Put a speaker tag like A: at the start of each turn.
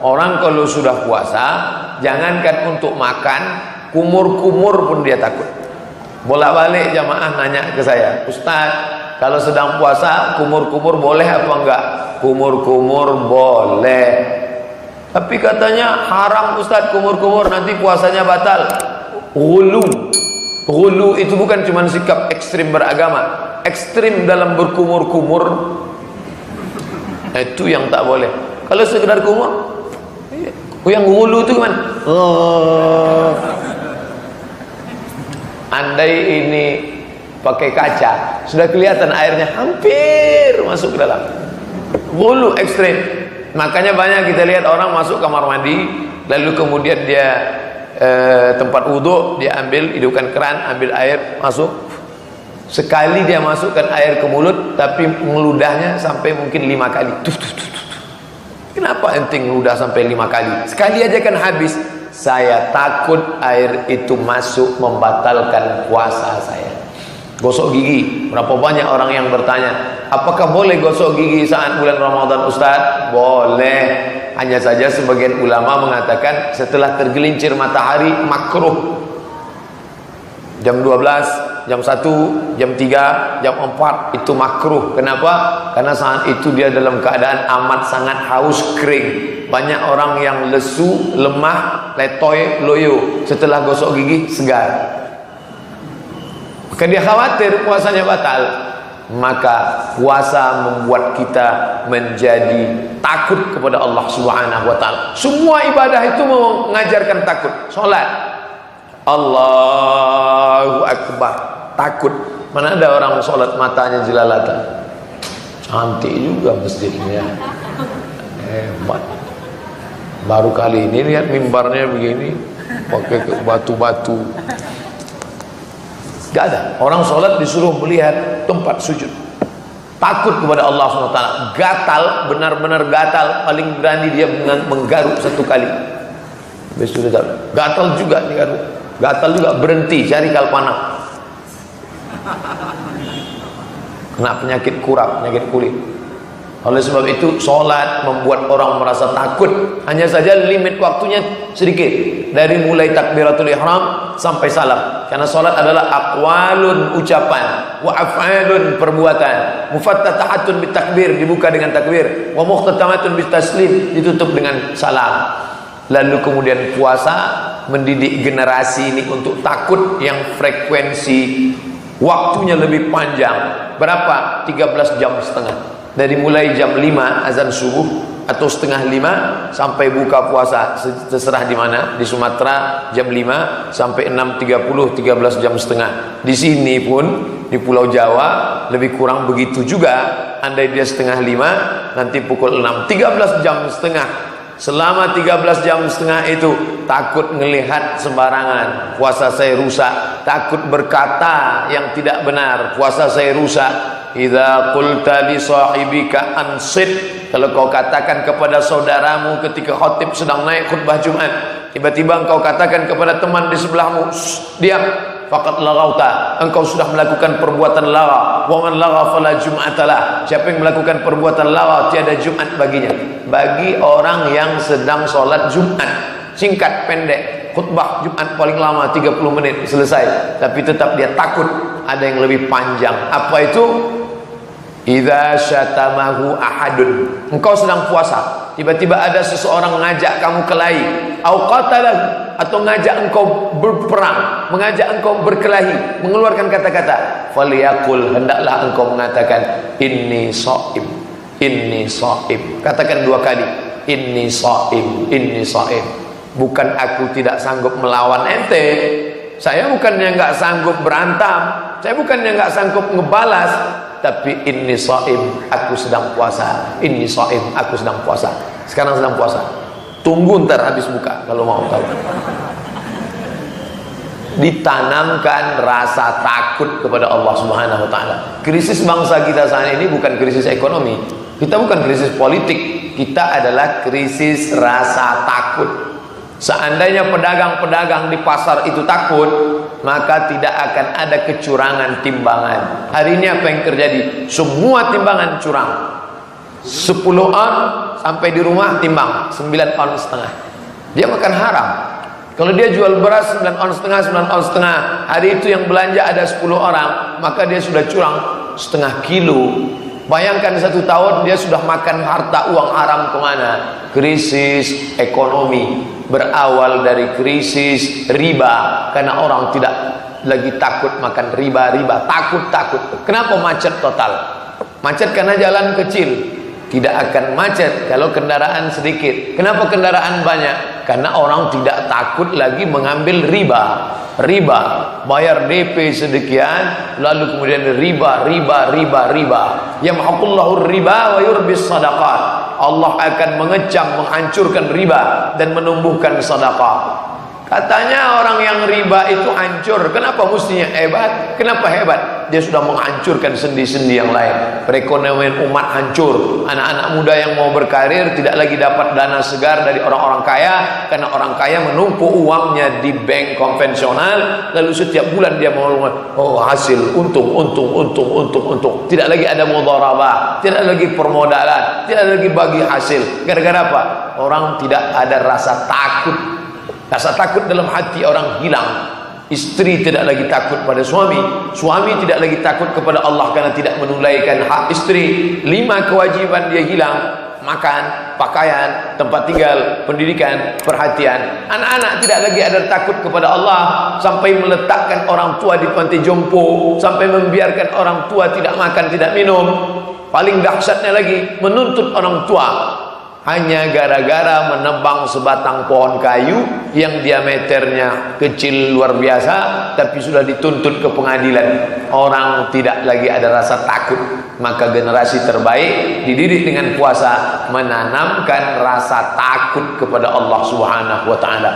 A: Orang kalau sudah puasa, jangankan untuk makan, kumur-kumur pun dia takut. Bolak-balik jamaah nanya ke saya, Ustaz, kalau sedang puasa kumur-kumur boleh apa enggak? Kumur-kumur boleh, tapi katanya haram Ustaz kumur-kumur, nanti puasanya batal. Ghulu itu bukan cuma sikap ekstrim beragama, ekstrim dalam berkumur-kumur, itu yang tak boleh. Kalau sekedar kumur, yang ghulu itu gimana? Andai ini pakai kaca, sudah kelihatan airnya hampir masuk ke dalam. Ghulu ekstrim. Makanya banyak kita lihat orang masuk kamar mandi, lalu kemudian dia tempat wudhu, dia ambil, hidupkan keran, ambil air, masuk. Sekali dia masukkan air ke mulut, tapi ngeludahnya sampai mungkin 5 kali. Kenapa ente ngeludah sampai 5 kali? Sekali aja kan habis. Saya takut air itu masuk membatalkan puasa saya. Gosok gigi, berapa banyak orang yang bertanya, apakah boleh gosok gigi saat bulan Ramadan Ustaz? Boleh. Hanya saja sebagian ulama mengatakan setelah tergelincir matahari makruh. Jam 12, jam 1, jam 3, jam 4 itu makruh. Kenapa? Karena saat itu dia dalam keadaan amat sangat haus, kering. Banyak orang yang lesu, lemah, letoy, loyo. Setelah gosok gigi segar. Maka dia khawatir puasanya batal. Maka puasa membuat kita menjadi takut kepada Allah Subhanahu wa taala. Semua ibadah itu mengajarkan takut. Salat, Allahu Akbar, takut. Mana ada orang salat matanya jelalatan. Cantik juga masjidnya, hebat. Baru kali ini lihat mimbarnya begini, pakai batu-batu. Gak ada. Orang sholat disuruh melihat tempat sujud. Takut kepada Allah SWT. Gatal, benar-benar gatal. Paling berani dia menggaruk 1 kali. Sudah tahu. Gatal juga digaruk. Gatal juga, berhenti cari kalpana. Kena penyakit kurap, penyakit kulit. Oleh sebab itu sholat membuat orang merasa takut. Hanya saja limit waktunya sedikit, dari mulai takbiratul ihram sampai salam. Karena sholat adalah aqwalun, ucapan, wa af'alun, perbuatan. Mufattatahatun bitakbir, dibuka dengan takbir, wa muhtatamatun bitaslim, ditutup dengan salam. Lalu kemudian puasa mendidik generasi ini untuk takut yang frekuensi waktunya lebih panjang. Berapa? 13 jam setengah. Dari mulai jam 5 azan subuh atau setengah 5 sampai buka puasa, terserah di mana. Di Sumatera jam 5 sampai 6.30, 13 jam setengah. Di sini pun di Pulau Jawa lebih kurang begitu juga. Andai dia setengah 5, nanti pukul 6, 13 jam setengah. Selama 13 jam setengah itu takut ngelihat sembarangan, puasa saya rusak. Takut berkata yang tidak benar, puasa saya rusak. Idza qulta li sahibika ansit, kalau kau katakan kepada saudaramu ketika khatib sedang naik khutbah Jumat, tiba-tiba engkau katakan kepada teman di sebelahmu, diam, faqad laghauta, engkau sudah melakukan perbuatan lagha. Wa man lagha fala jum'atalah, siapa yang melakukan perbuatan lagha tiada Jumat baginya. Bagi orang yang sedang sholat Jumat, singkat pendek, khutbah Jumat paling lama 30 menit selesai, tapi tetap dia takut ada yang lebih panjang. Apa itu? Idza syatamahu ahadun, engkau sedang puasa, tiba-tiba ada seseorang mengajak kamu kelahi, au qatalahu, atau ngajak engkau berperang, mengajak engkau berkelahi, mengeluarkan kata-kata, falyaqul, hendaklah engkau mengatakan inni shaim, inni shaim. Katakan 2 kali, inni shaim, inni shaim. Bukan aku tidak sanggup melawan ente, saya bukannya enggak sanggup berantem, saya bukannya enggak sanggup ngebalas, tapi inni shaim, aku sedang puasa. Inni shaim, aku sedang puasa. Sekarang sedang puasa. Tunggu ntar habis buka kalau mau tahu. Ditanamkan rasa takut kepada Allah Subhanahu wa taala. Krisis bangsa kita saat ini bukan krisis ekonomi. Kita bukan krisis politik. Kita adalah krisis rasa takut. Seandainya pedagang-pedagang di pasar itu takut, maka tidak akan ada kecurangan timbangan. Hari ini apa yang terjadi? Semua timbangan curang. 10 on, sampai di rumah timbang 9,5 ons. Dia makan haram. Kalau dia jual beras 9,5 ons, 9,5 ons, hari itu yang belanja ada 10 orang, maka dia sudah curang setengah kilo. Bayangkan 1 tahun dia sudah makan harta uang haram kemana? Krisis ekonomi berawal dari krisis riba, karena orang tidak lagi takut makan riba, takut. Kenapa macet total? Macet karena jalan kecil. Tidak akan macet kalau kendaraan sedikit. Kenapa kendaraan banyak? Karena orang tidak takut lagi mengambil riba. Bayar DP sedekian, lalu kemudian riba. Yamhaqullahu riba wa yurbis sadaqat. Allah akan mengecam, menghancurkan riba dan menumbuhkan sedekah. Katanya orang yang riba itu hancur. Kenapa mestinya hebat? Kenapa hebat? Dia sudah menghancurkan sendi-sendi yang lain. Perekonomian umat hancur. Anak-anak muda yang mau berkarir tidak lagi dapat dana segar dari orang-orang kaya, karena orang kaya menumpuk uangnya di bank konvensional, lalu setiap bulan dia mau hasil untung. Tidak lagi ada mudharabah, tidak lagi permodalan, tidak lagi bagi hasil. Gara-gara apa? Orang tidak ada rasa takut. Rasa takut dalam hati orang hilang. Istri tidak lagi takut pada suami tidak lagi takut kepada Allah karena tidak menunaikan hak istri. 5 kewajiban dia hilang: makan, pakaian, tempat tinggal, pendidikan, perhatian. Anak-anak tidak lagi ada takut kepada Allah, sampai meletakkan orang tua di panti jompo, sampai membiarkan orang tua tidak makan, tidak minum. Paling dahsyatnya lagi, menuntut orang tua hanya gara-gara menebang sebatang pohon kayu yang diameternya kecil luar biasa, tapi sudah dituntut ke pengadilan. Orang tidak lagi ada rasa takut. Maka generasi terbaik dididik dengan puasa menanamkan rasa takut kepada Allah Subhanahu wa ta'ala.